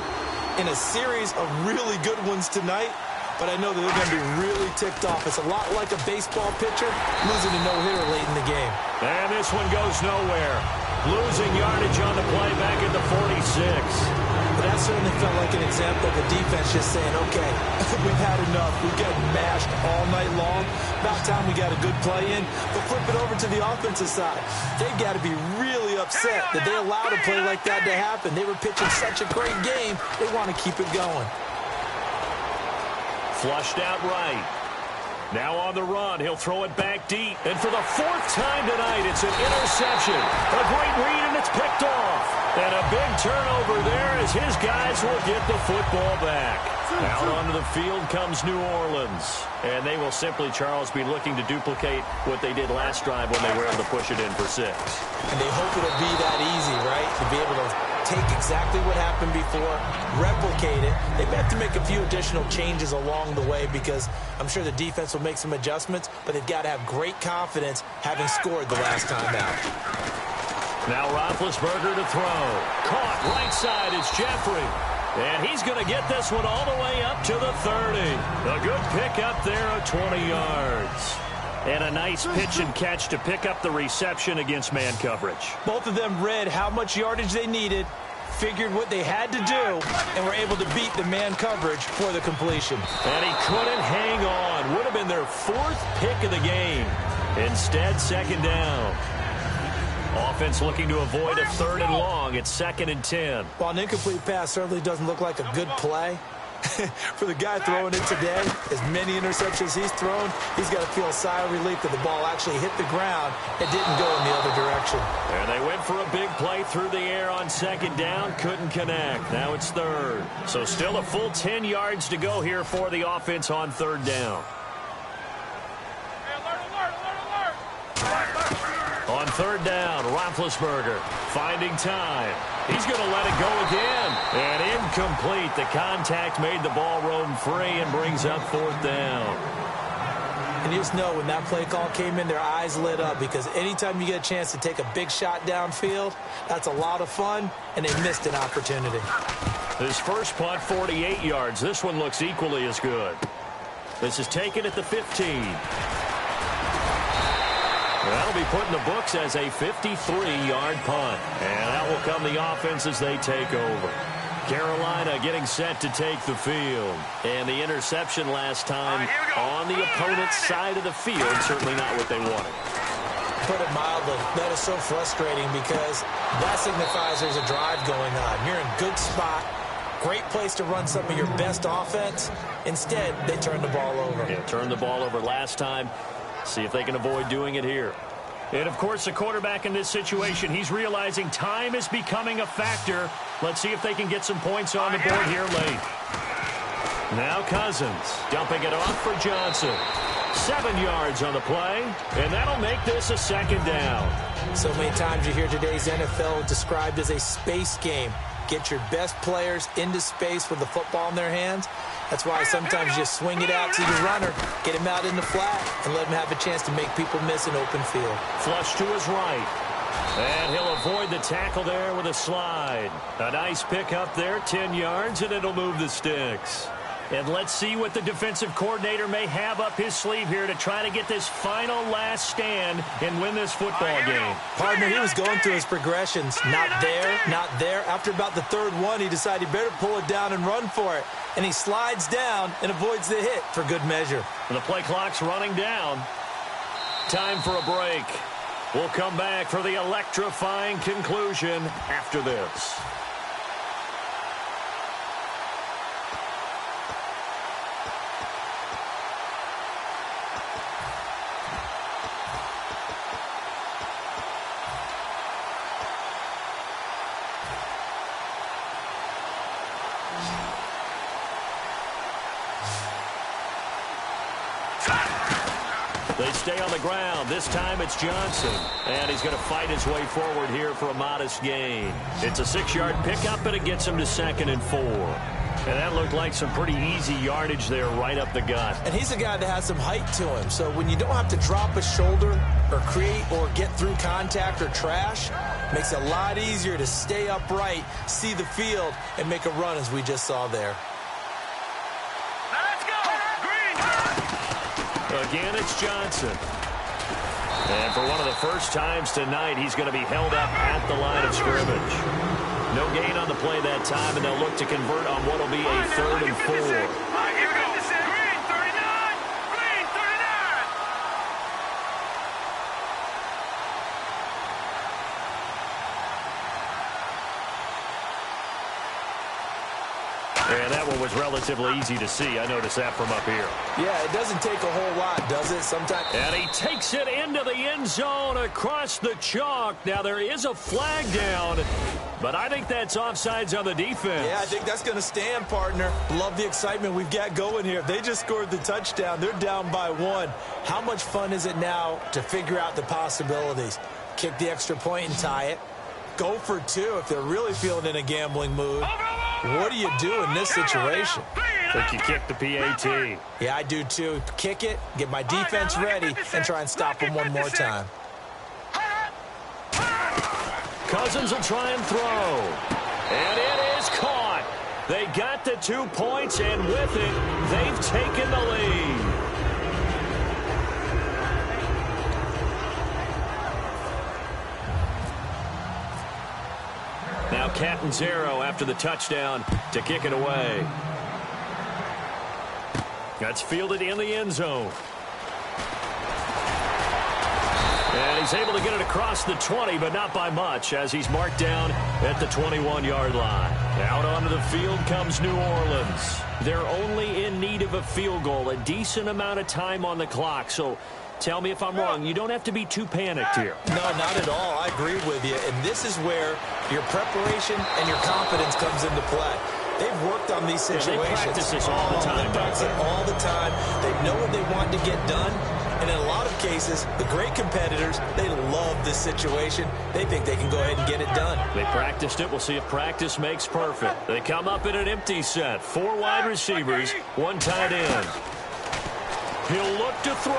in a series of really good ones tonight. But I know that they're going to be really ticked off. It's a lot like a baseball pitcher losing a no-hitter late in the game. And this one goes nowhere. Losing yardage on the play back at the 46. But that certainly felt like an example of the defense just saying, okay, we've had enough. We've got mashed all night long. About time we got a good play in. But flip it over to the offensive side. They've got to be really upset that they allowed a play like that to happen. They were pitching such a great game. They want to keep it going. Flushed out right. Now on the run, he'll throw it back deep. And for the 4th time tonight, it's an interception. A great read, and it's picked off. And a big turnover there as his guys will get the football back. Out onto the field comes New Orleans. And they will simply, Charles, be looking to duplicate what they did last drive when they were able to push it in for 6. And they hope it'll be that easy, right? To be able to take exactly what happened before, replicate it. They may have to make a few additional changes along the way because I'm sure the defense will make some adjustments, but they've got to have great confidence having scored the last time out. Now Roethlisberger to throw. Caught right side is Jeffrey. And he's going to get this one all the way up to the 30. A good pick up there of 20 yards. And a nice pitch and catch to pick up the reception against man coverage. Both of them read how much yardage they needed, figured what they had to do, and were able to beat the man coverage for the completion. And he couldn't hang on. Would have been their 4th pick of the game. Instead, 2nd down. Offense looking to avoid a 3rd and long. It's 2nd and 10. While an incomplete pass certainly doesn't look like a good play, for the guy throwing it today, as many interceptions he's thrown, he's got to feel a sigh of relief that the ball actually hit the ground and didn't go in the other direction. And they went for a big play through the air on 2nd down, couldn't connect. Now it's 3rd. So still a full 10 yards to go here for the offense on 3rd down. On 3rd down, Roethlisberger finding time. He's going to let it go again. And incomplete. The contact made the ball roam free and brings up 4th down. And you just know when that play call came in, their eyes lit up, because anytime you get a chance to take a big shot downfield, that's a lot of fun, and they missed an opportunity. His first punt, 48 yards. This one looks equally as good. This is taken at the 15. That'll be put in the books as a 53-yard punt. And that will come the offense as they take over. Carolina getting set to take the field. And the interception last time on the opponent's side of the field, certainly not what they wanted. Put it mildly, that is so frustrating, because that signifies there's a drive going on. You're in a good spot, great place to run some of your best offense. Instead, they turn the ball over. Yeah, turned the ball over last time. See if they can avoid doing it here. And, of course, the quarterback in this situation, he's realizing time is becoming a factor. Let's see if they can get some points on the board here late. Now Cousins dumping it off for Johnson. 7 yards on the play, and that'll make this a second down. So many times you hear today's NFL described as a space game. Get your best players into space with the football in their hands. That's why sometimes you just swing it out to your runner, get him out in the flat, and let him have a chance to make people miss an open field. Flush to his right. And he'll avoid the tackle there with a slide. A nice pick up there, 10 yards, and it'll move the sticks. And let's see what the defensive coordinator may have up his sleeve here to try to get this final last stand and win this football game. Partner, he was going through his progressions. Not there, not there. After about the third one, he decided he better pull it down and run for it. And he slides down and avoids the hit for good measure. The play clock's running down. Time for a break. We'll come back for the electrifying conclusion after this. They stay on the ground. This time it's Johnson. And he's going to fight his way forward here for a modest gain. It's a 6-yard pickup, and it gets him to 2nd and 4. And that looked like some pretty easy yardage there right up the gut. And he's a guy that has some height to him. So when you don't have to drop a shoulder or create or get through contact or trash, makes it a lot easier to stay upright, see the field, and make a run as we just saw there. Again, it's Johnson. And for one of the first times tonight, he's going to be held up at the line of scrimmage. No gain on the play that time, and they'll look to convert on what will be a 3rd and 4. Here we go. Green 39. Green 39. And that one was relatively easy to see. I noticed that from up here. Yeah, it doesn't take a whole lot, does it? Sometimes. And he takes it into the end zone across the chalk. Now, there is a flag down, but I think that's offsides on the defense. Yeah, I think that's going to stand, partner. Love the excitement we've got going here. If they just scored the touchdown, they're down by 1. How much fun is it now to figure out the possibilities? Kick the extra point and tie it. Go for 2 if they're really feeling in a gambling mood. What do you do in this situation? I think you kick the PAT. Yeah, I do too. Kick it, get my defense ready, and try and stop them one more time. Cousins will try and throw. And it is caught. They got the 2 points, and with it, they've taken the lead. Now Catanzaro after the touchdown to kick it away. That's fielded in the end zone. And he's able to get it across the 20, but not by much, as he's marked down at the 21-yard line. Out onto the field comes New Orleans. They're only in need of a field goal, a decent amount of time on the clock. So tell me if I'm wrong. You don't have to be too panicked here. No, not at all. I agree with you. And this is where your preparation and your confidence comes into play. They've worked on these situations. Yeah, they practice this all the time. They practice it all the time. They know what they want to get done. And in a lot of cases, the great competitors, they love this situation. They think they can go ahead and get it done. They practiced it. We'll see if practice makes perfect. They come up in an empty set. 4 wide receivers, 1 tight end. He'll look to throw.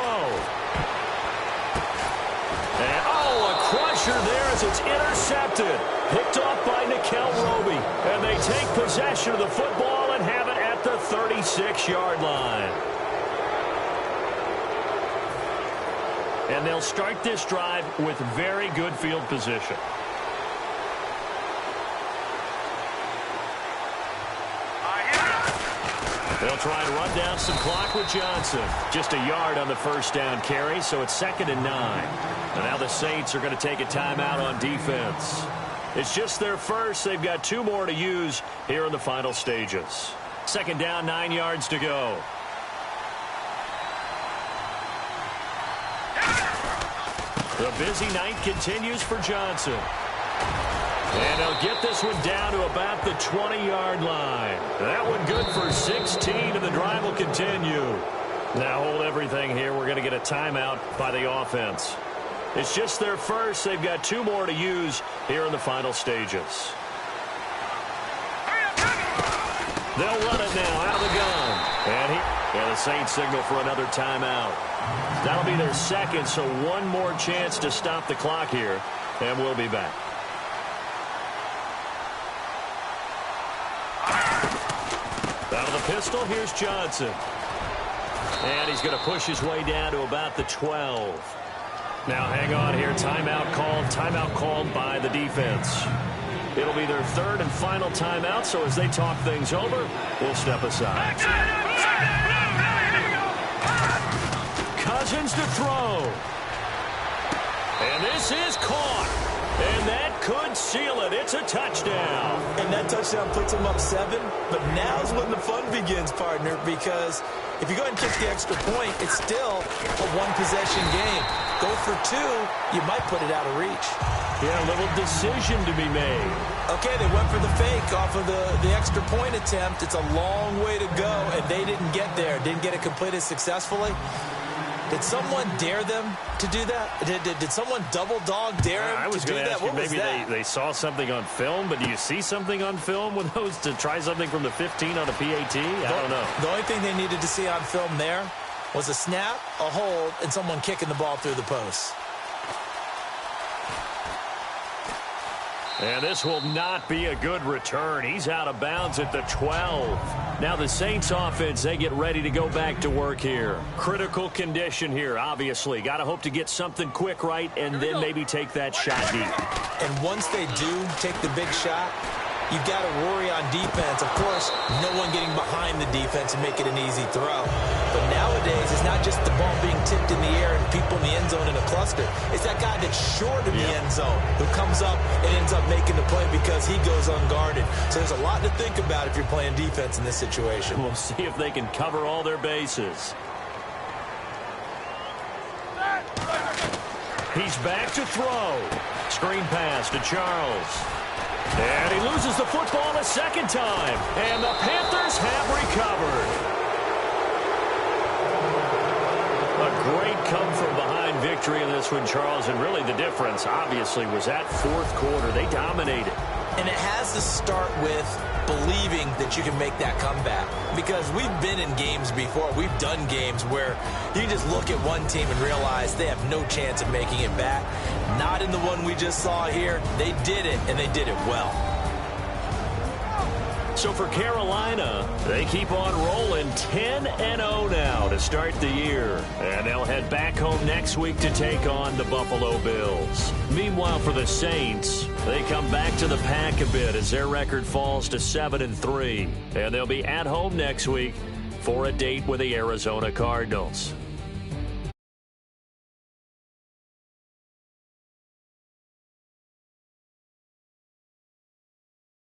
And, a crusher there as it's intercepted. Picked off by Nikel Roby. And they take possession of the football and have it at the 36-yard line. And they'll start this drive with very good field position. They'll try and run down some clock with Johnson. Just a yard on the first down carry, so it's 2nd and 9. And now the Saints are going to take a timeout on defense. It's just their first. They've got 2 more to use here in the final stages. 2nd down, 9 yards to go. The busy night continues for Johnson. And they'll get this one down to about the 20-yard line. That one good for 16, and the drive will continue. Now hold everything here. We're going to get a timeout by the offense. It's just their first. They've got 2 more to use here in the final stages. They'll run it now out of the gun. And the Saints signal for another timeout. That'll be their second, so one more chance to stop the clock here, and we'll be back. Out of the pistol, here's Johnson. And he's going to push his way down to about the 12. Now hang on here. Timeout called by the defense. It'll be their 3rd and final timeout, so as they talk things over, we'll step aside. Cousins to throw. And this is caught. And that could seal it. It's a touchdown. And that touchdown puts them up 7. But now's when the fun begins, partner, because if you go ahead and kick the extra point, it's still a 1-possession game. Go for 2, you might put it out of reach. Yeah, a little decision to be made. Okay, they went for the fake off of the extra point attempt. It's a long way to go, and they didn't get there. Didn't get it completed successfully. Did someone dare them to do that? Did someone double dog dare them I was to do going to that? ask you, What was maybe that? they saw something on film, but do you see something on film with those to try something from the 15 on a PAT? I don't know. The only thing they needed to see on film there was a snap, a hold, and someone kicking the ball through the post. And this will not be a good return. He's out of bounds at the 12. Now the Saints offense, they get ready to go back to work here. Critical condition here, obviously. Got to hope to get something quick right and then maybe take that shot deep. And once they do take the big shot, you've got to worry on defense. Of course, no one getting behind the defense and make it an easy throw. But nowadays, it's not just the ball being tipped in the air and people in the end zone in a cluster. It's that guy that's short of the end zone who comes up and ends up making the play because he goes unguarded. So there's a lot to think about if you're playing defense in this situation. We'll see if they can cover all their bases. He's back to throw. Screen pass to Charles. And he loses the football a second time. And the Panthers have recovered. A great come-from-behind victory in this one, Charles. And really the difference, obviously, was that 4th quarter. They dominated. And it has to start with believing that you can make that comeback. Because we've been in games before. We've done games where you just look at one team and realize they have no chance of making it back. Not in the one we just saw here. They did it, and they did it well. So for Carolina, they keep on rolling 10-0 now to start the year. And they'll head back home next week to take on the Buffalo Bills. Meanwhile, for the Saints, they come back to the pack a bit as their record falls to 7-3. And they'll be at home next week for a date with the Arizona Cardinals.